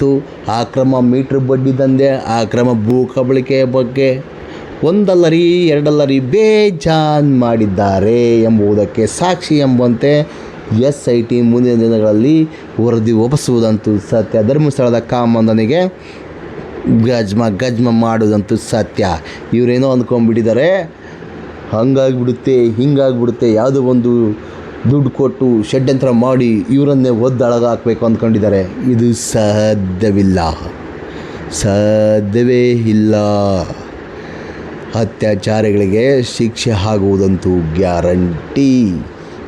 ಇತ್ತು. ಅಕ್ರಮ ಮೀಟ್ರ್ ಬಡ್ಡಿ ದಂಧೆ, ಅಕ್ರಮ ಭೂ ಕಬಳಿಕೆಯ ಬಗ್ಗೆ ಒಂದಲ್ಲರಿ ಎರಡಲ್ಲರಿ ಬೇಜಾನ್ ಮಾಡಿದ್ದಾರೆ ಎಂಬುದಕ್ಕೆ ಸಾಕ್ಷಿ ಎಂಬಂತೆ SIT ಮುಂದಿನ ದಿನಗಳಲ್ಲಿ ವರದಿ ಒಪ್ಪಿಸುವುದಂತೂ ಸತ್ಯ. ಧರ್ಮಸ್ಥಳದ ಕಾಮಂದನಿಗೆ ಗಜ್ಮ ಮಾಡೋದಂತೂ ಸತ್ಯ. ಇವರೇನೋ ಅಂದ್ಕೊಂಡ್ಬಿಟ್ಟಿದ್ದಾರೆ, ಹಂಗಾಗಿಬಿಡುತ್ತೆ ಹಿಂಗಾಗಿಬಿಡುತ್ತೆ, ಯಾವುದೋ ಒಂದು ದುಡ್ಡು ಕೊಟ್ಟು ಷಡ್ಯಂತ್ರ ಮಾಡಿ ಇವರನ್ನೇ ಒದ್ದೊಳಗಾಕಬೇಕು ಅಂದ್ಕೊಂಡಿದ್ದಾರೆ. ಇದು ಸಾಧ್ಯವೇ ಇಲ್ಲ. ಅತ್ಯಾಚಾರಿಗಳಿಗೆ ಶಿಕ್ಷೆ ಆಗುವುದಂತೂ ಗ್ಯಾರಂಟಿ.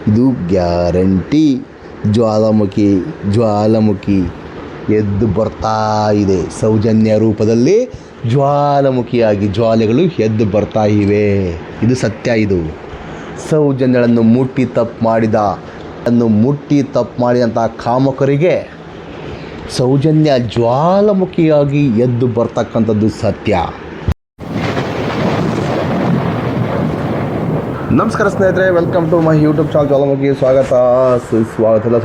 ಇದು ಗ್ಯಾರಂಟಿ. ಜ್ವಾಲಾಮುಖಿ ಎದ್ದು ಬರ್ತಾ ಇದೆ. ಸೌಜನ್ಯ ರೂಪದಲ್ಲಿ ಜ್ವಾಲಾಮುಖಿಯಾಗಿ ಜ್ವಾಲೆಗಳು ಎದ್ದು ಬರ್ತಾ ಇವೆ. ಇದು ಸತ್ಯ. ಇದು ಸೌಜನ್ಯಗಳನ್ನು ಮುಟ್ಟಿ ತಪ್ಪು ಮಾಡಿದಂಥ ಕಾಮಕರಿಗೆ ಸೌಜನ್ಯ ಜ್ವಾಲಾಮುಖಿಯಾಗಿ ಎದ್ದು ಬರ್ತಕ್ಕಂಥದ್ದು ಸತ್ಯ. ನಮಸ್ಕಾರ ಸ್ನೇಹಿತರೆ, welcome to my YouTube channel Jwalamukhi. ಸುಸ್ವಾಗತ.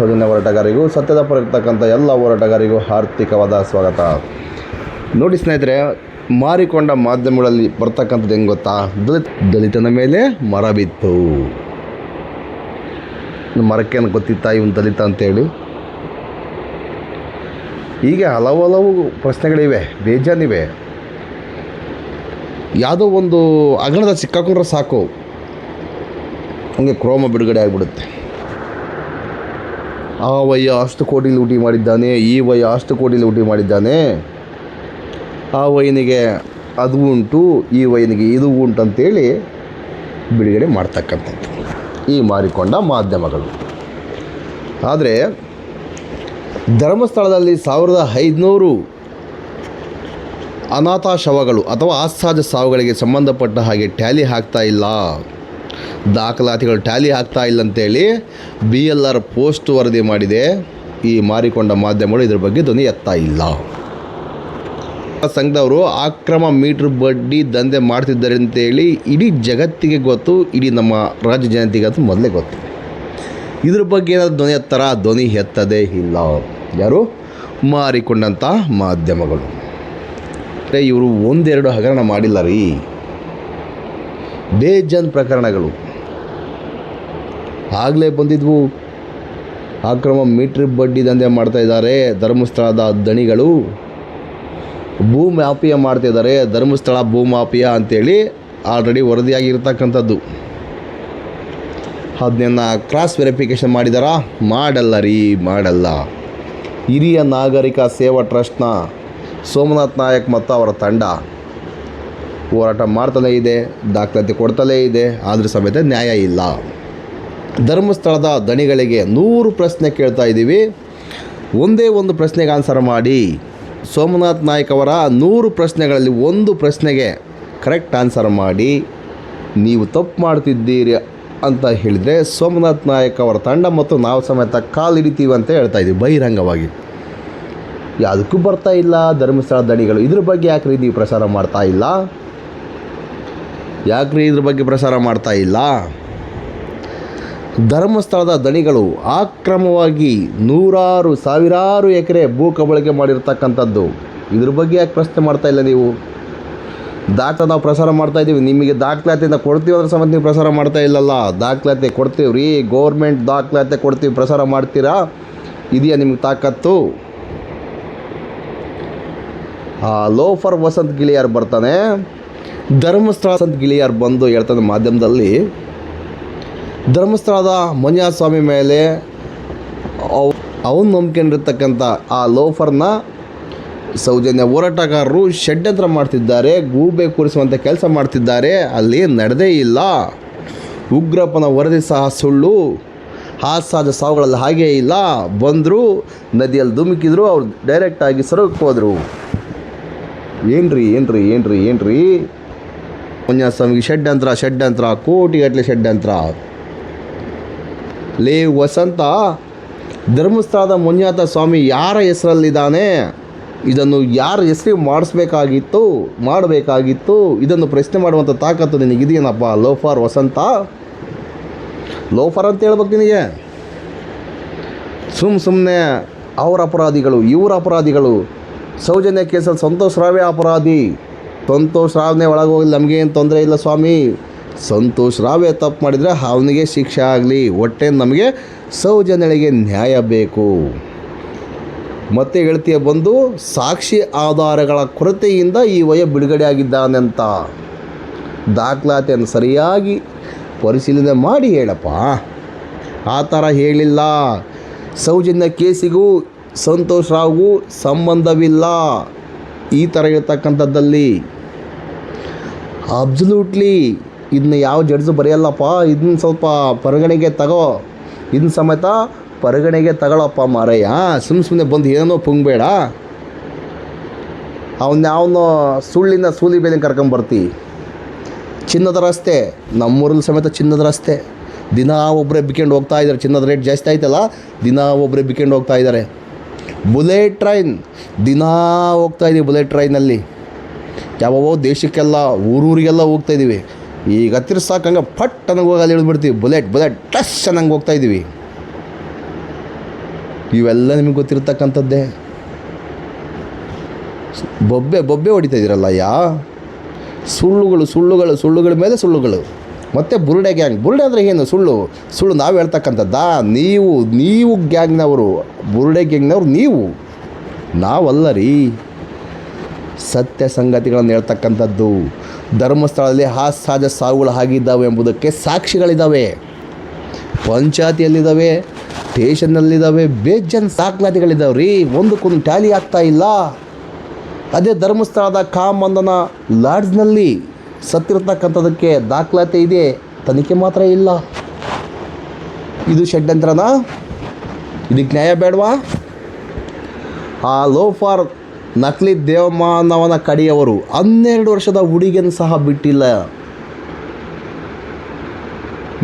ಸೌಜನ್ಯ ಹೋರಾಟಗಾರರಿಗೂ ಸತ್ಯದ ಪರ ಇರ್ತಕ್ಕಂಥ ಎಲ್ಲ ಹೋರಾಟಗಾರರಿಗೂ ಆರ್ಥಿಕವಾದ ಸ್ವಾಗತ. ನೋಡಿ ಸ್ನೇಹಿತರೆ, ಮಾರಿಕೊಂಡ ಮಾಧ್ಯಮಗಳಲ್ಲಿ ಬರ್ತಕ್ಕಂಥದ್ದು ಹೆಂಗೆ ಗೊತ್ತಾ? ದಲಿತನ ಮೇಲೆ ಮರ ಬಿತ್ತು. ಮರಕ್ಕೇನು ಗೊತ್ತಿತ್ತಾ ಇವನು ದಲಿತ ಅಂತೇಳಿ? ಹೀಗೆ ಹಲವು ಪ್ರಶ್ನೆಗಳಿವೆ, ಬೇಜಾನಿವೆ. ಯಾವುದೋ ಒಂದು ಹಗರಣದ ಸಿಕ್ಕಾಕೊಂಡ್ರೆ ಸಾಕು, ಹಂಗೆ ಕ್ರೋಮ ಬಿಡುಗಡೆ ಆಗಿಬಿಡುತ್ತೆ. ಆ ವಯ್ಯ ಅಷ್ಟು ಕೋಟಿ ಲೂಟಿ ಮಾಡಿದ್ದಾನೆ, ಈ ವಯ್ಯ ಅಷ್ಟು ಕೋಟಿ ಲೂಟಿ ಮಾಡಿದ್ದಾನೆ, ಆ ವಯ್ಯನಿಗೆ ಅದು ಉಂಟು, ಈ ವಯ್ಯನಿಗೆ ಇದು ಉಂಟು ಅಂತೇಳಿ ಬಿಡುಗಡೆ ಮಾಡ್ತಕ್ಕಂಥದ್ದು ಈ ಮಾರಿಕೊಂಡ ಮಾಧ್ಯಮಗಳು. ಆದರೆ ಧರ್ಮಸ್ಥಳದಲ್ಲಿ 1500 ಅನಾಥ ಶವಗಳು ಅಥವಾ ಅಸಹಜ ಸಾವುಗಳಿಗೆ ಸಂಬಂಧಪಟ್ಟ ಹಾಗೆ ಟ್ಯಾಲಿ ಆಗ್ತಾ ಇಲ್ಲ, ದಾಖಲಾತಿಗಳು ಟ್ಯಾಲಿ ಆಗ್ತಾ ಇಲ್ಲ ಅಂತೇಳಿ BLR ಪೋಸ್ಟ್ ವರದಿ ಮಾಡಿದೆ. ಈ ಮಾರಿಕೊಂಡ ಮಾಧ್ಯಮಗಳು ಇದ್ರ ಬಗ್ಗೆ ಧ್ವನಿ ಎತ್ತಾ ಇಲ್ಲ. ಸಂಘದವರು ಅಕ್ರಮ ಮೀಟ್ರ್ ಬಡ್ಡಿ ದಂಧೆ ಮಾಡ್ತಿದ್ದಾರೆ ಅಂತೇಳಿ ಇಡೀ ಜಗತ್ತಿಗೆ ಗೊತ್ತು, ಇಡೀ ನಮ್ಮ ರಾಜ್ಯ ಜನತೆಗೆ ಅದು ಮೊದಲೇ ಗೊತ್ತು. ಇದ್ರ ಬಗ್ಗೆ ಏನಾದರೂ ಧ್ವನಿ ಎತ್ತರ? ಧ್ವನಿ ಎತ್ತದೇ ಇಲ್ಲ. ಯಾರು? ಮಾರಿಕೊಂಡಂಥ ಮಾಧ್ಯಮಗಳು. ಇವರು ಒಂದೆರಡು ಹಗರಣ ಮಾಡಿಲ್ಲ ರೀ, ಬೇಜಾನ್ ಪ್ರಕರಣಗಳು ಆಗಲೇ ಬಂದಿದ್ವು. ಅಕ್ರಮ ಮೀಟ್ರ್ ಬಡ್ಡಿ ದಂಧೆ ಮಾಡ್ತಾಯಿದ್ದಾರೆ ಧರ್ಮಸ್ಥಳದ ದಣಿಗಳು, ಭೂಮಾಫಿಯಾ ಮಾಡ್ತಿದ್ದಾರೆ, ಧರ್ಮಸ್ಥಳ ಭೂಮಾಫಿಯಾ ಅಂತೇಳಿ ಆಲ್ರೆಡಿ ವರದಿಯಾಗಿರ್ತಕ್ಕಂಥದ್ದು. ಅದನ್ನ ಕ್ರಾಸ್ ವೆರಿಫಿಕೇಷನ್ ಮಾಡಿದಾರಾ? ಮಾಡಲ್ಲ. ಹಿರಿಯ ನಾಗರಿಕ ಸೇವಾ ಟ್ರಸ್ಟ್ನ ಸೋಮನಾಥ್ ನಾಯಕ್ ಮತ್ತು ಅವರ ತಂಡ ಹೋರಾಟ ಮಾಡ್ತಲೇ ಇದೆ, ದಾಖಲಾತಿ ಕೊಡ್ತಲೇ ಇದೆ, ಆದರೂ ಸಮೇತ ನ್ಯಾಯ ಇಲ್ಲ. ಧರ್ಮಸ್ಥಳದ ದಣಿಗಳಿಗೆ 100 ಪ್ರಶ್ನೆ ಕೇಳ್ತಾ ಇದ್ದೀವಿ, ಒಂದೇ ಒಂದು ಪ್ರಶ್ನೆಗೆ ಆನ್ಸರ್ ಮಾಡಿ. ಸೋಮನಾಥ್ ನಾಯಕ್ ಅವರ 100 ಪ್ರಶ್ನೆಗಳಲ್ಲಿ ಒಂದು ಪ್ರಶ್ನೆಗೆ ಕರೆಕ್ಟ್ ಆನ್ಸರ್ ಮಾಡಿ ನೀವು ತಪ್ಪು ಮಾಡ್ತಿದ್ದೀರಿ ಅಂತ ಹೇಳಿದರೆ ಸೋಮನಾಥ್ ನಾಯಕ್ ಅವರ ತಂಡ ಮತ್ತು ನಾವು ಸಮೇತ ಕಾಲು ಹಿಡಿತೀವಿ ಅಂತ ಹೇಳ್ತಾ ಇದ್ದೀವಿ ಬಹಿರಂಗವಾಗಿ. ಯಾವುದಕ್ಕೂ ಬರ್ತಾ ಇಲ್ಲ ಧರ್ಮಸ್ಥಳ ದಣಿಗಳು. ಇದ್ರ ಬಗ್ಗೆ ಯಾಕ್ರಿ ನೀವು ಪ್ರಸಾರ ಮಾಡ್ತಾ ಇಲ್ಲ? ಇದ್ರ ಬಗ್ಗೆ ಪ್ರಸಾರ ಮಾಡ್ತಾ ಇಲ್ಲ? ಧರ್ಮಸ್ಥಳದ ದಣಿಗಳು ಅಕ್ರಮವಾಗಿ ಸಾವಿರಾರು ಎಕರೆ ಭೂ ಕಬಳಿಕೆ ಮಾಡಿರ್ತಕ್ಕಂಥದ್ದು. ಇದ್ರ ಬಗ್ಗೆ ಯಾಕೆ ಪ್ರಶ್ನೆ ಮಾಡ್ತಾ ಇಲ್ಲ ನೀವು? ನಾವು ಪ್ರಸಾರ ಮಾಡ್ತಾ ಇದ್ದೀವಿ, ನಿಮಗೆ ದಾಖಲಾತಿಯಿಂದ ಕೊಡ್ತೀವಿ ಅಂದ್ರೆ ಸಮೇತ ನೀವು ಪ್ರಸಾರ ಮಾಡ್ತಾ ಇಲ್ಲಲ್ಲ. ದಾಖಲಾತಿ ಕೊಡ್ತೀವಿ ರೀ, ಗೌರ್ಮೆಂಟ್ ದಾಖಲಾತಿ ಕೊಡ್ತೀವಿ, ಪ್ರಸಾರ ಮಾಡ್ತೀರಾ? ಇದೆಯಾ ನಿಮ್ಗೆ ತಾಕತ್ತು? ಲೋಫರ್ ವಸಂತ್ ಗಿಳಿಯಾರ್ ಬರ್ತಾನೆ, ಧರ್ಮಸ್ಥಳ ವಸಂತ್ ಗಿಳಿಯಾರ್ ಬಂದು ಹೇಳ್ತಾನೆ ಮಾಧ್ಯಮದಲ್ಲಿ, ಧರ್ಮಸ್ಥಳದ ಮಂಜುನಾಥ ಸ್ವಾಮಿ ಮೇಲೆ ಅವನು ನಂಬಿಕೊಂಡಿರ್ತಕ್ಕಂಥ ಆ ಲೋಫರ್ನ ಸೌಜನ್ಯ ಹೋರಾಟಗಾರರು ಷಡ್ಯಂತ್ರ ಮಾಡ್ತಿದ್ದಾರೆ, ಗೂಬೆ ಕೂರಿಸುವಂಥ ಕೆಲಸ ಮಾಡ್ತಿದ್ದಾರೆ, ಅಲ್ಲಿ ನಡೆದೇ ಇಲ್ಲ. ಉಗ್ರಪ್ಪನ ವರದಿ ಸಹ ಸುಳ್ಳು, ಅಸಹಜ ಸಾವುಗಳಲ್ಲಿ ಹಾಗೇ ಇಲ್ಲ. ಬಂದರು, ನದಿಯಲ್ಲಿ ಧುಮುಕಿದ್ರು, ಅವ್ರು ಡೈರೆಕ್ಟಾಗಿ ಸರೋಗಕ್ಕೆ ಹೋದರು. ಏನ್ರಿ ಮಂಜುನಾಥ ಸ್ವಾಮಿಗೆ ಷಡ್ಯಂತ್ರ ಕೋಟಿಗಟ್ಟಲೆ ಷಡ್ಯಂತ್ರ. ಲೇ ವಸಂತ, ಧರ್ಮಸ್ಥಳದ ಮಂಜುನಾಥ ಸ್ವಾಮಿ ಯಾರ ಹೆಸರಲ್ಲಿದ್ದಾನೆ? ಇದನ್ನು ಯಾರ ಹೆಸರಿಗೆ ಮಾಡಬೇಕಾಗಿತ್ತು? ಇದನ್ನು ಪ್ರಶ್ನೆ ಮಾಡುವಂಥ ತಾಕತ್ತು ನಿನಗಿದೆಯೇನಪ್ಪ ಲೋಫರ್ ವಸಂತ? ಲೋಫರ್ ಅಂತ ಹೇಳ್ಬೇಕು ನಿನಗೆ? ಸುಮ್ಮನೆ ಅವ್ರ ಅಪರಾಧಿಗಳು, ಇವ್ರ ಅಪರಾಧಿಗಳು, ಸೌಜನ್ಯ ಕೇಸಲ್ಲಿ ಸಂತೋಷ್ ರಾವೇ ಅಪರಾಧಿ. ಸಂತೋಷ್ ರಾವ್ನೇ ಒಳಗೆ ಹೋಗಲಿ, ನಮಗೇನು ತೊಂದರೆ ಇಲ್ಲ ಸ್ವಾಮಿ. ಸಂತೋಷ್ ರಾವೇ ತಪ್ಪು ಮಾಡಿದರೆ ಅವನಿಗೆ ಶಿಕ್ಷೆ ಆಗಲಿ. ಒಟ್ಟೆ ನಮಗೆ ಸೌಜನ್ಯಳಿಗೆ ನ್ಯಾಯ ಬೇಕು. ಮತ್ತೆ ಹೇಳ್ತೀಯ ಬಂದು ಸಾಕ್ಷಿ ಆಧಾರಗಳ ಕೊರತೆಯಿಂದ ಈ ವಯ ಬಿಡುಗಡೆ ಆಗಿದ್ದಾನೆ ಅಂತ ದಾಖಲಾತಿಯನ್ನು ಸರಿಯಾಗಿ ಪರಿಶೀಲನೆ ಮಾಡಿ ಹೇಳಪ್ಪ. ಆ ಥರ ಹೇಳಿಲ್ಲ. ಸೌಜನ್ಯ ಕೇಸಿಗೂ ಸಂತೋಷ್ ರಾವ್ಗೂ ಸಂಬಂಧವಿಲ್ಲ ಈ ಥರ ಹೇಳ್ತಕ್ಕಂಥದ್ದಲ್ಲಿ. ಅಬ್ಸಲ್ಯೂಟ್ಲಿ ಇದನ್ನ ಯಾವ ಜಡ್ಜು ಬರೆಯಲ್ಲಪ್ಪ. ಇದನ್ನ ಸ್ವಲ್ಪ ಪರಿಗಣೆಗೆ ತಗೋ, ಇದನ್ನ ಸಮೇತ ಪರಿಗಣೆಗೆ ತಗೊಳಪ್ಪ ಮಾರಯ್ಯ. ಸುಮ್ಮನೆ ಬಂದು ಏನೋ ಪುಂಗಬೇಡ. ಅವನು ಸುಳ್ಳಿನ ಸೂಲಿ ಬೇಲೆ ಕರ್ಕೊಂಬರ್ತಿ. ಚಿನ್ನದ ರಸ್ತೆ ನಮ್ಮೂರಲ್ಲಿ ಸಮೇತ ಚಿನ್ನದ ರಸ್ತೆ ದಿನ ಒಬ್ಬರೇ ಬಿಕ್ಕೊಂಡು ಹೋಗ್ತಾ ಇದ್ದಾರೆ. ಚಿನ್ನದ ರೇಟ್ ಜಾಸ್ತಿ ಆಯ್ತಲ್ಲ, ದಿನ ಒಬ್ಬರೇ ಬಿಕ್ಕೊಂಡು ಹೋಗ್ತಾ ಇದ್ದಾರೆ. ಬುಲೆಟ್ ಟ್ರೈನ್ ದಿನ ಹೋಗ್ತಾಯಿದ್ದೀವಿ. ಬುಲೆಟ್ ಟ್ರೈನಲ್ಲಿ ಯಾವೋ ದೇಶಕ್ಕೆಲ್ಲ ಊರೂರಿಗೆಲ್ಲ ಹೋಗ್ತಾಯಿದ್ದೀವಿ. ಈಗ ಹತ್ತಿರ ಸಾಕಂಗೆ ಫಟ್ ಅನ್ನಂಗೆ ಹೋಗಿ ಅಲ್ಲಿ ಇಳಿದ್ಬಿಡ್ತೀವಿ. ಬುಲೆಟ್ ಟಸ್ ಅನ್ನಂಗೆ ಹೋಗ್ತಾಯಿದ್ದೀವಿ. ಇವೆಲ್ಲ ನಿಮಗೆ ಗೊತ್ತಿರ್ತಕ್ಕಂಥದ್ದೇ. ಬೊಬ್ಬೆ ಹೊಡಿತಾಯಿದ್ದೀರಲ್ಲ ಸುಳ್ಳುಗಳ ಮೇಲೆ ಸುಳ್ಳುಗಳು. ಮತ್ತು ಬುರುಡೆ ಗ್ಯಾಂಗ್. ಬುರುಡೆ ಅಂದರೆ ಏನು? ಸುಳ್ಳು ನಾವು ಹೇಳ್ತಕ್ಕಂಥದ್ದಾ? ನೀವು ಗ್ಯಾಂಗ್ನವರು, ಬುರುಡೆ ಗ್ಯಾಂಗ್ನವ್ರು ನೀವು, ನಾವಲ್ಲ ರೀ. ಸತ್ಯ ಸಂಗತಿಗಳನ್ನು ಹೇಳ್ತಕ್ಕಂಥದ್ದು. ಧರ್ಮಸ್ಥಳದಲ್ಲಿ ಸಹಜ ಸಾವುಗಳು ಆಗಿದ್ದಾವೆ ಎಂಬುದಕ್ಕೆ ಸಾಕ್ಷಿಗಳಿದ್ದಾವೆ. ಪಂಚಾಯತಿಯಲ್ಲಿದ್ದಾವೆ, ಸ್ಟೇಷನ್ನಲ್ಲಿದ್ದಾವೆ, ಬೇಜನ್ ದಾಖಲಾತಿಗಳಿದ್ದಾವೆ ರೀ. ಒಂದಕ್ಕೊಂದು ಟ್ಯಾಲಿ ಆಗ್ತಾ ಇಲ್ಲ. ಅದೇ ಧರ್ಮಸ್ಥಳದ ಕಾಮಂದನ ಲಾಡ್ಜ್ನಲ್ಲಿ ಸತ್ತಿರತಕ್ಕಂಥದ್ದಕ್ಕೆ ದಾಖಲಾತಿ ಇದೆ, ತನಿಖೆ ಮಾತ್ರ ಇಲ್ಲ. ಇದು ಷಡ್ಯಂತ್ರನಾ? ಇದಕ್ಕೆ ನ್ಯಾಯ ಬೇಡವಾ? ಆ ಲೋಫಾರ್ ನಕಲಿ ದೇವಮಾನವನ ಕಡೆಯವರು 12 ವರ್ಷದ ಹುಡುಗಿಯನ್ನು ಸಹ ಬಿಟ್ಟಿಲ್ಲ.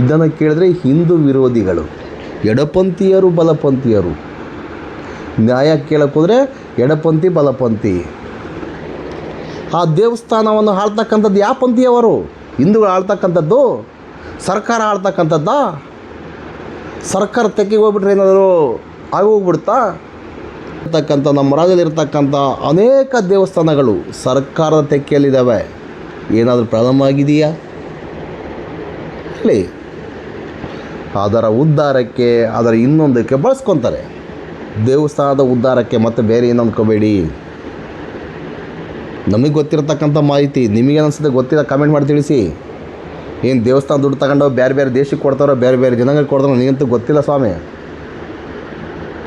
ಇದನ್ನು ಕೇಳಿದ್ರೆ ಹಿಂದೂ ವಿರೋಧಿಗಳು, ಎಡಪಂಥೀಯರು, ಬಲಪಂಥೀಯರು. ನ್ಯಾಯ ಕೇಳಕ್ಕೆ ಹೋದರೆ ಎಡಪಂಥಿ, ಬಲಪಂಥಿ. ಆ ದೇವಸ್ಥಾನವನ್ನು ಆಳ್ತಕ್ಕಂಥದ್ದು ಯಾವ ಪಂಥೀಯವರು? ಹಿಂದೂಗಳು ಆಳ್ತಕ್ಕಂಥದ್ದು? ಸರ್ಕಾರ ಆಳ್ತಕ್ಕಂಥದ್ದ? ಸರ್ಕಾರ ತೆಕ್ಕಿಗೆ ಹೋಗ್ಬಿಟ್ರೆ ಏನಾದರೂ ಆಗೋಗ್ಬಿಡ್ತಾ? ಇರ್ತಕ್ಕಂಥ ನಮ್ಮ ರಾಜ್ಯದಲ್ಲಿರ್ತಕ್ಕಂಥ ಅನೇಕ ದೇವಸ್ಥಾನಗಳು ಸರ್ಕಾರದ ತೆಕ್ಕೆಯಲ್ಲಿದ್ದಾವೆ. ಏನಾದರೂ ಪ್ರಾಬ್ಲಮ್ ಆಗಿದೆಯಾ? ಹೇಳಿ. ಅದರ ಉದ್ಧಾರಕ್ಕೆ, ಅದರ ಇನ್ನೊಂದಕ್ಕೆ ಬಳಸ್ಕೊತಾರೆ. ದೇವಸ್ಥಾನದ ಉದ್ಧಾರಕ್ಕೆ ಮತ್ತೆ ಬೇರೆ ಏನು ಅಂದ್ಕೋಬೇಡಿ. ನಮಗೆ ಗೊತ್ತಿರತಕ್ಕಂಥ ಮಾಹಿತಿ ನಿಮಗೇನು ಅನಿಸುತ್ತೆ ಗೊತ್ತಿಲ್ಲ, ಕಮೆಂಟ್ ಮಾಡಿ ತಿಳಿಸಿ. ಏನು ದೇವಸ್ಥಾನ ದುಡ್ಡು ತಗೊಂಡು ಬೇರೆ ದೇಶಕ್ಕೆ ಕೊಡ್ತಾರೋ, ಬೇರೆ ಜನಗಳಿಗೆ ಕೊಡ್ತಾರೋ ನನಗಂತೂ ಗೊತ್ತಿಲ್ಲ ಸ್ವಾಮಿ.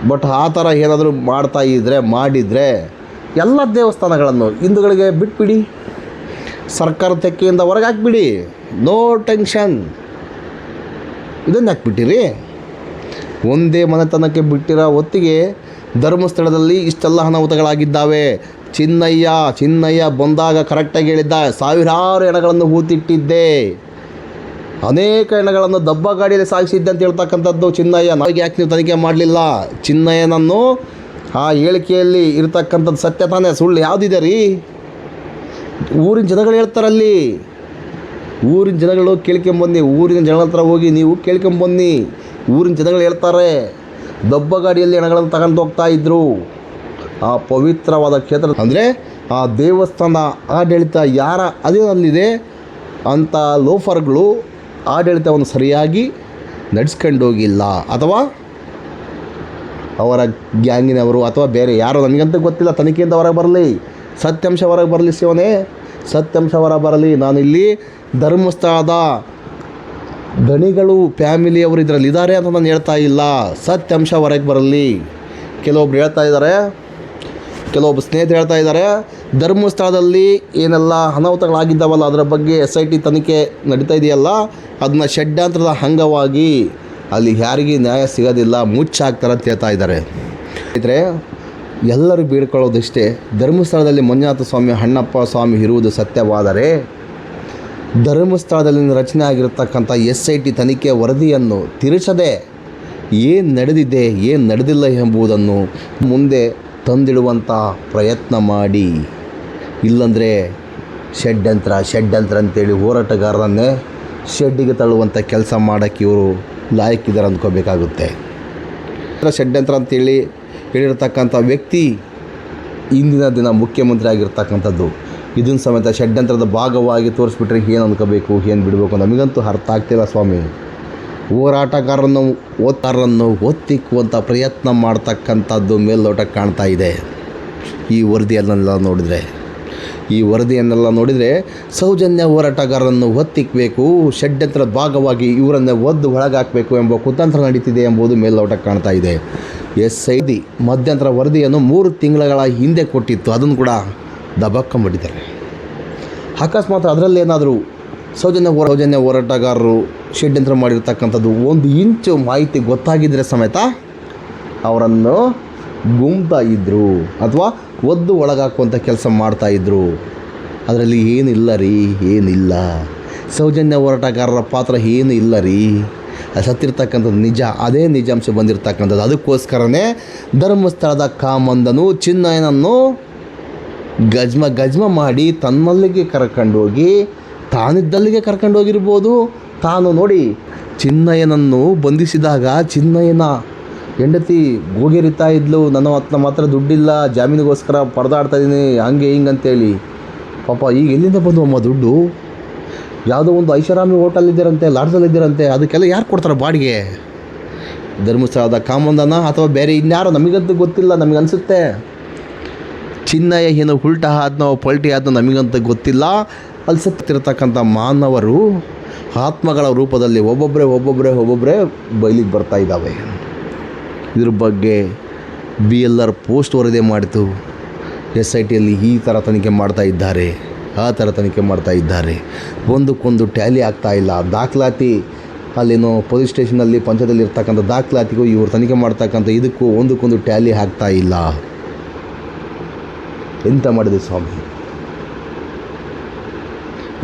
ಬಟ್ ಆ ಥರ ಏನಾದರೂ ಮಾಡಿದರೆ ಎಲ್ಲ ದೇವಸ್ಥಾನಗಳನ್ನು ಹಿಂದೂಗಳಿಗೆ ಬಿಟ್ಬಿಡಿ. ಸರ್ಕಾರ ತೆಕ್ಕೆಯಿಂದ ಹೊರಗೆ ಹಾಕ್ಬಿಡಿ. No tension. ಇದನ್ನು ಹಾಕ್ಬಿಟ್ಟಿರಿ. ಒಂದೇ ಮನೆತನಕ್ಕೆ ಬಿಟ್ಟಿರೋ ಹೊತ್ತಿಗೆ ಧರ್ಮಸ್ಥಳದಲ್ಲಿ ಇಷ್ಟೆಲ್ಲ ಅನಾಹುತಗಳಾಗಿದ್ದಾವೆ. ಚಿನ್ನಯ್ಯ ಬಂದಾಗ ಕರೆಕ್ಟಾಗಿ ಹೇಳಿದ್ದ, 1000 ಹೆಣಗಳನ್ನು ಹೂತಿಟ್ಟಿದ್ದೆ, ಅನೇಕ ಹೆಣಗಳನ್ನು ದಬ್ಬ ಗಾಡಿಯಲ್ಲಿ ಸಾಗಿಸಿದ್ದೆ ಅಂತ ಹೇಳ್ತಕ್ಕಂಥದ್ದು ಚಿನ್ನಯ್ಯ. ನಾವಾಗಿ ಯಾಕೆ ನೀವು ತನಿಖೆ ಮಾಡಲಿಲ್ಲ? ಚಿನ್ನಯ್ಯನನ್ನು ಆ ಹೇಳಿಕೆಯಲ್ಲಿ ಇರ್ತಕ್ಕಂಥದ್ದು ಸತ್ಯ ತಾನೇ? ಸುಳ್ಳು ಯಾವುದಿದೆ ರೀ? ಊರಿನ ಜನಗಳು ಹೇಳ್ತಾರಲ್ಲಿ. ಊರಿನ ಜನಗಳು ಕೇಳ್ಕೊಂಬನ್ನಿ. ಊರಿನ ಜನಗಳ ಹತ್ರ ಹೋಗಿ ನೀವು ಕೇಳ್ಕೊಂಬನ್ನಿ. ಊರಿನ ಜನಗಳು ಹೇಳ್ತಾರೆ, ದಬ್ಬ ಗಾಡಿಯಲ್ಲಿ ಹೆಣಗಳನ್ನು ತಗೊಂಡು ಹೋಗ್ತಾ ಇದ್ದರು. ಆ ಪವಿತ್ರವಾದ ಕ್ಷೇತ್ರ ಅಂದರೆ ಆ ದೇವಸ್ಥಾನ ಆಡಳಿತ ಯಾರ ಅಧೀನದಲ್ಲಿದೆ ಅಂಥ ಲೋಫರ್ಗಳು ಆಡಳಿತವನ್ನು ಸರಿಯಾಗಿ ನಡೆಸ್ಕೊಂಡೋಗಿಲ್ಲ, ಅಥವಾ ಅವರ ಗ್ಯಾಂಗಿನವರು ಅಥವಾ ಬೇರೆ ಯಾರೋ, ನನಗಂತೂ ಗೊತ್ತಿಲ್ಲ. ತನಿಖೆಯಿಂದ ಹೊರಗೆ ಬರಲಿ, ಸತ್ಯಾಂಶ ಹೊರಗೆ ಬರಲಿ ಶಿವನೇ, ಸತ್ಯಾಂಶ ಹೊರಗೆ ಬರಲಿ. ನಾನಿಲ್ಲಿ ಧರ್ಮಸ್ಥಳದ ಗಣಿಗಳು ಫ್ಯಾಮಿಲಿಯವರು ಇದರಲ್ಲಿ ಇದ್ದಾರೆ ಅಂತ ನಾನು ಹೇಳ್ತಾ ಇಲ್ಲ. ಸತ್ಯಾಂಶ ಹೊರಗೆ ಬರಲಿ. ಕೆಲವೊಬ್ರು ಹೇಳ್ತಾ ಇದ್ದಾರೆ, ಕೆಲವೊಬ್ಬ ಸ್ನೇಹಿತರು ಹೇಳ್ತಾ ಇದ್ದಾರೆ, ಧರ್ಮಸ್ಥಳದಲ್ಲಿ ಏನೆಲ್ಲ ಅನಾಹುತಗಳಾಗಿದ್ದಾವಲ್ಲ ಅದರ ಬಗ್ಗೆ SIT ತನಿಖೆ ನಡೀತಾ ಇದೆಯಲ್ಲ, ಅದನ್ನ ಷಡ್ಯಂತ್ರದ ಅಂಗವಾಗಿ ಅಲ್ಲಿ ಯಾರಿಗೂ ನ್ಯಾಯ ಸಿಗೋದಿಲ್ಲ, ಮುಚ್ಚಾಕ್ತಾರೆ ಅಂತ ಹೇಳ್ತಾ ಇದ್ದಾರೆ. ಇದ್ರೆ ಎಲ್ಲರೂ ಬೇಡ್ಕೊಳ್ಳೋದಿಷ್ಟೇ, ಧರ್ಮಸ್ಥಳದಲ್ಲಿ ಮಂಜುನಾಥ ಸ್ವಾಮಿ, ಅಣ್ಣಪ್ಪ ಸ್ವಾಮಿ ಇರುವುದು ಸತ್ಯವಾದರೆ ಧರ್ಮಸ್ಥಳದಲ್ಲಿ ರಚನೆ ಆಗಿರತಕ್ಕಂಥ SIT ತನಿಖೆ ವರದಿಯನ್ನು ತಿರುಚದೆ ಏನು ನಡೆದಿದೆ, ಏನು ನಡೆದಿಲ್ಲ ಎಂಬುದನ್ನು ಮುಂದೆ ತಂದಿಡುವಂಥ ಪ್ರಯತ್ನ ಮಾಡಿ. ಇಲ್ಲಂದರೆ ಷಡ್ಯಂತ್ರ ಅಂತೇಳಿ ಹೋರಾಟಗಾರರನ್ನೇ ಶೆಡ್ಡಿಗೆ ತಳ್ಳುವಂಥ ಕೆಲಸ ಮಾಡೋಕ್ಕೆ ಇವರು ಲಾಯಕ್ಕಿದ್ದಾರೆ ಅಂದ್ಕೋಬೇಕಾಗುತ್ತೆ. ಷಡ್ಯಂತ್ರ ಅಂತೇಳಿ ಹೇಳಿರ್ತಕ್ಕಂಥ ವ್ಯಕ್ತಿ ಇಂದಿನ ದಿನ ಮುಖ್ಯಮಂತ್ರಿ ಆಗಿರ್ತಕ್ಕಂಥದ್ದು. ಇದನ್ನು ಸಮೇತ ಷಡ್ಯಂತ್ರದ ಭಾಗವಾಗಿ ತೋರಿಸ್ಬಿಟ್ರೆ ಏನು ಅಂದ್ಕೋಬೇಕು, ಏನು ಬಿಡಬೇಕು ನಮಗಂತೂ ಅರ್ಥ ಆಗ್ತಿಲ್ಲ ಸ್ವಾಮಿ. ಹೋರಾಟಗಾರರನ್ನು ಒತ್ತಿಕ್ಕುವಂಥ ಪ್ರಯತ್ನ ಮಾಡ್ತಕ್ಕಂಥದ್ದು ಮೇಲ್ನೋಟಕ್ಕೆ ಕಾಣ್ತಾ ಇದೆ. ಈ ವರದಿಯನ್ನೆಲ್ಲ ನೋಡಿದರೆ ಸೌಜನ್ಯ ಹೋರಾಟಗಾರರನ್ನು ಒತ್ತಿಕ್ಕಬೇಕು, ಷಡ್ಯಂತ್ರದ ಭಾಗವಾಗಿ ಇವರನ್ನೇ ಒದ್ದು ಒಳಗಾಕಬೇಕು ಎಂಬ ಕುತಂತ್ರ ನಡೀತಿದೆ ಎಂಬುದು ಮೇಲ್ನೋಟಕ್ಕೆ ಕಾಣ್ತಾ ಇದೆ. SIT ಮಧ್ಯಂತರ ವರದಿಯನ್ನು 3 ತಿಂಗಳ ಹಿಂದೆ ಕೊಟ್ಟಿತ್ತು, ಅದನ್ನು ಕೂಡ ದಬಾಕೊಂಬಿಟ್ಟಿದ್ದಾರೆ. ಅಕಸ್ಮಾತ್ ಅದರಲ್ಲೇನಾದರೂ ಸೌಜನ್ಯ ಹೋರಾಟಗಾರರು ಷಡ್ಯಂತ್ರ ಮಾಡಿರ್ತಕ್ಕಂಥದ್ದು 1 ಇಂಚು ಮಾಹಿತಿ ಗೊತ್ತಾಗಿದ್ದರೆ ಸಮೇತ ಅವರನ್ನು ಗುಮ್ತಾ ಇದ್ದರು ಅಥವಾ ಒದ್ದು ಒಳಗಾಕುವಂಥ ಕೆಲಸ ಮಾಡ್ತಾಯಿದ್ರು. ಅದರಲ್ಲಿ ಏನಿಲ್ಲ. ಸೌಜನ್ಯ ಹೋರಾಟಗಾರರ ಪಾತ್ರ ಏನು ಇಲ್ಲ ರೀ. ಸತ್ತಿರ್ತಕ್ಕಂಥದ್ದು ನಿಜ, ಅದೇ ನಿಜಾಂಶ ಬಂದಿರತಕ್ಕಂಥದ್ದು. ಅದಕ್ಕೋಸ್ಕರನೇ ಧರ್ಮಸ್ಥಳದ ಕಾಮಂದನು ಚಿನ್ನಯ್ಯನನ್ನು ಗಜ್ಮ ಮಾಡಿ ತನ್ನಲ್ಲಿಗೆ ಕರ್ಕೊಂಡೋಗಿ, ತಾನಿದ್ದಲ್ಲಿಗೆ ಕರ್ಕೊಂಡೋಗಿರ್ಬೋದು. ತಾನು ನೋಡಿ ಚಿನ್ನಯ್ಯನನ್ನು ಬಂಧಿಸಿದಾಗ ಚಿನ್ನಯ್ಯನ ಹೆಂಡತಿ ಗೋಗೆರಿತಾ ಇದ್ಲು, ನನ್ನ ಮಾತ್ರ ದುಡ್ಡಿಲ್ಲ, ಜಾಮೀನಿಗೋಸ್ಕರ ಪರದಾಡ್ತಾಯಿದ್ದೀನಿ, ಹಂಗೆ ಹಿಂಗೆ ಅಂತೇಳಿ. ಪಾಪ ಈಗ ಎಲ್ಲಿಂದ ಬಂದು ಅಮ್ಮ ದುಡ್ಡು? ಯಾವುದೋ ಒಂದು ಐಷಾರಾಮಿ ಹೋಟೆಲಿದ್ದೀರಂತೆ, ಲಾಡ್ಜಲ್ಲಿದ್ದೀರಂತೆ, ಅದಕ್ಕೆಲ್ಲ ಯಾರು ಕೊಡ್ತಾರೆ ಬಾಡಿಗೆ? ಧರ್ಮಸ್ಥಳದ ಕಾಮಂದನ ಅಥವಾ ಬೇರೆ ಇನ್ಯಾರೋ ನಮಗಂತೂ ಗೊತ್ತಿಲ್ಲ. ನಮಗನ್ಸುತ್ತೆ ಚಿನ್ನಯ್ಯ ಏನು ಉಲ್ಟಾ ಆದ್ನೋ ಪಲ್ಟಿ ಆದ್ನೋ ನಮಗಂತೂ ಗೊತ್ತಿಲ್ಲ. ಅಲ್ಲಿ ಸತ್ತಿರ್ತಕ್ಕಂಥ ಮಾನವರು ಆತ್ಮಗಳ ರೂಪದಲ್ಲಿ ಒಬ್ಬೊಬ್ಬರೇ ಬಯಲಿಗೆ ಬರ್ತಾ ಇದ್ದಾವೆ. ಇದ್ರ ಬಗ್ಗೆ BLR ಪೋಸ್ಟ್ ವರದಿ ಮಾಡಿತು. SITಯಲ್ಲಿ ಈ ಥರ ತನಿಖೆ ಮಾಡ್ತಾ ಇದ್ದಾರೆ, ಆ ಥರ ತನಿಖೆ ಮಾಡ್ತಾ ಇದ್ದಾರೆ. ಒಂದಕ್ಕೊಂದು ಟ್ಯಾಲಿ ಆಗ್ತಾ ಇಲ್ಲ. ದಾಖಲಾತಿ ಅಲ್ಲೇನೋ ಪೊಲೀಸ್ ಸ್ಟೇಷನಲ್ಲಿ ಪಂಚಾಯತಲ್ಲಿ ಇರ್ತಕ್ಕಂಥ ದಾಖಲಾತಿಗೂ ಇವರು ತನಿಖೆ ಮಾಡ್ತಕ್ಕಂಥ ಇದಕ್ಕೂ ಒಂದಕ್ಕೊಂದು ಟ್ಯಾಲಿ ಆಗ್ತಾ ಇಲ್ಲ. ಎಂತ ಮಾಡಿದೆ ಸ್ವಾಮಿ?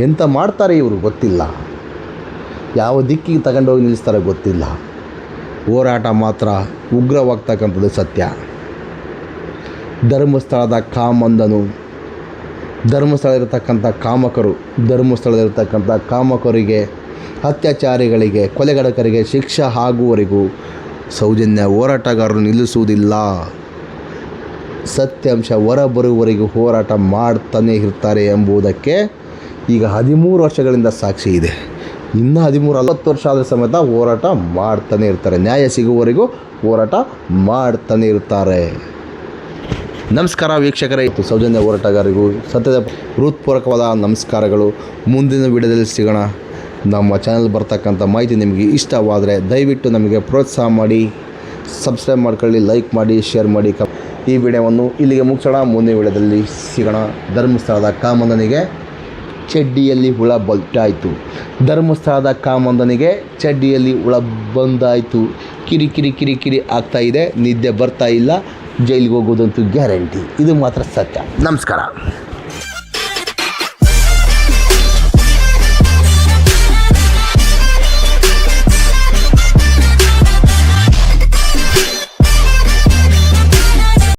ಎಂತ ಮಾಡ್ತಾರೆ ಇವರು ಗೊತ್ತಿಲ್ಲ. ಯಾವ ದಿಕ್ಕಿಗೆ ತಗೊಂಡೋಗಿ ನಿಲ್ಲಿಸ್ತಾರೆ ಗೊತ್ತಿಲ್ಲ. ಹೋರಾಟ ಮಾತ್ರ ಉಗ್ರವಾಗ್ತಕ್ಕಂಥದ್ದು ಸತ್ಯ. ಧರ್ಮಸ್ಥಳದ ಕಾಮಂದನು, ಧರ್ಮಸ್ಥಳದಲ್ಲಿರ್ತಕ್ಕಂಥ ಕಾಮಕರಿಗೆ, ಅತ್ಯಾಚಾರಿಗಳಿಗೆ, ಕೊಲೆಗಡಕರಿಗೆ ಶಿಕ್ಷೆ ಆಗುವವರೆಗೂ ಸೌಜನ್ಯ ಹೋರಾಟಗಾರರು ನಿಲ್ಲಿಸುವುದಿಲ್ಲ. ಸತ್ಯಾಂಶ ಹೊರಬರುವವರೆಗೂ ಹೋರಾಟ ಮಾಡ್ತಾನೆ ಇರ್ತಾರೆ ಎಂಬುದಕ್ಕೆ ಈಗ 13 ವರ್ಷಗಳಿಂದ ಸಾಕ್ಷಿ ಇದೆ. ಇನ್ನೂ 40 ವರ್ಷ ಆದರೆ ಸಮೇತ ಹೋರಾಟ ಮಾಡ್ತಾನೆ ಇರ್ತಾರೆ. ನ್ಯಾಯ ಸಿಗುವವರೆಗೂ ಹೋರಾಟ ಮಾಡ್ತಾನೆ ಇರ್ತಾರೆ. ನಮಸ್ಕಾರ ವೀಕ್ಷಕರೇ, ಸೌಜನ್ಯ ಹೋರಾಟಗಾರರಿಗೂ ಸತ್ಯದ ಹೃತ್ಪೂರ್ವಕವಾದ ನಮಸ್ಕಾರಗಳು. ಮುಂದಿನ ವಿಡಿಯೋದಲ್ಲಿ ಸಿಗೋಣ. ನಮ್ಮ ಚಾನಲ್ ಬರ್ತಕ್ಕಂಥ ಮಾಹಿತಿ ನಿಮಗೆ ಇಷ್ಟವಾದರೆ ದಯವಿಟ್ಟು ನಮಗೆ ಪ್ರೋತ್ಸಾಹ ಮಾಡಿ, ಸಬ್ಸ್ಕ್ರೈಬ್ ಮಾಡ್ಕೊಳ್ಳಿ, ಲೈಕ್ ಮಾಡಿ, ಶೇರ್ ಮಾಡಿ. ಈ ವಿಡಿಯೋವನ್ನು ಇಲ್ಲಿಗೆ ಮುಗಿಸೋಣ. ಮುಂದಿನ ವಿಡಿಯೋದಲ್ಲಿ ಸಿಗೋಣ. ಧರ್ಮಸ್ಥಳದ ಕಾಮಂದನಿಗೆ ಚಡ್ಡಿಯಲ್ಲಿ ಹುಳ ಬಲ್ಟಾಯಿತು. ಧರ್ಮಸ್ಥಳದ ಕಾಮಂದನಿಗೆ ಚಡ್ಡಿಯಲ್ಲಿ ಹುಳ ಬಂದಾಯಿತು. ಕಿರಿ ಆಗ್ತಾಯಿದೆ, ನಿದ್ದೆ ಬರ್ತಾ ಇಲ್ಲ, ಜೈಲಿಗೆ ಹೋಗೋದಂತೂ ಗ್ಯಾರಂಟಿ. ಇದು ಮಾತ್ರ ಸತ್ಯ. ನಮಸ್ಕಾರ.